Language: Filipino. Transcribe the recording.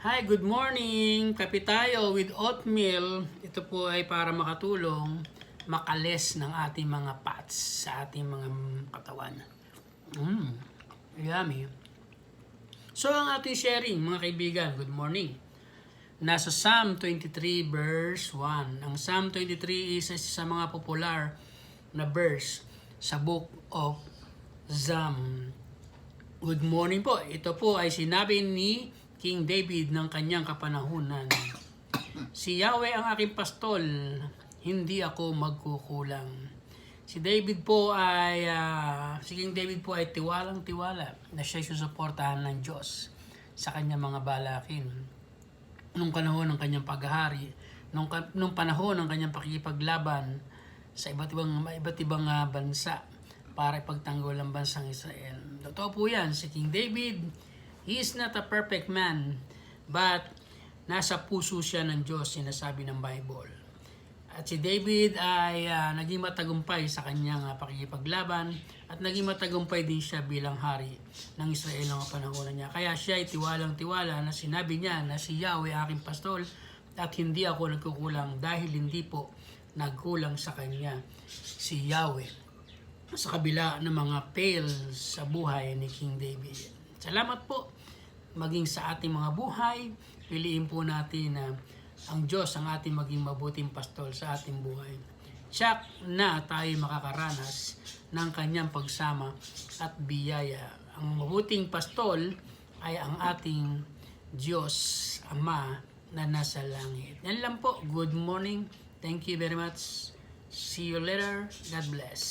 Hi, good morning! Kape tayo with oatmeal. Ito po ay para makatulong makales ng ating mga fats sa ating mga katawan. Yummy. So, ang ating sharing, mga kaibigan, good morning. Nasa Psalm 23 verse 1. Ang Psalm 23 is isa sa mga popular na verse sa Book of Psalm. Good morning po. Ito po ay sinabi ni King David ng kanyang kapanahunan. Si Yahweh ang aking pastol, hindi ako magkukulang. Si King David po ay tiwalang-tiwala na siya susuportahan ng Diyos sa kanyang mga balakin. Nung panahon ng kanyang paghahari, nung panahon ng kanyang pakikipaglaban sa iba't ibang bansa para ipagtanggol ang bansang Israel. Totoo po yan, si King David, he is not a perfect man, but nasa puso siya ng Diyos, sinasabi ng Bible. At si David ay naging matagumpay sa kanyang pakikipaglaban at naging matagumpay din siya bilang hari ng Israel ng panahon niya. Kaya siya ay tiwalang-tiwala na sinabi niya na si Yahweh aking pastol at hindi ako nagkukulang dahil hindi po nagkulang sa kanya si Yahweh sa kabila ng mga fails sa buhay ni King David. Salamat po. Maging sa ating mga buhay, piliin po natin na ang Diyos ang ating maging mabuting pastol sa ating buhay. Tiyak na tayo makakaranas ng kanyang pagsama at biyaya. Ang mabuting pastol ay ang ating Diyos Ama na nasa langit. Yan lang po. Good morning. Thank you very much. See you later. God bless.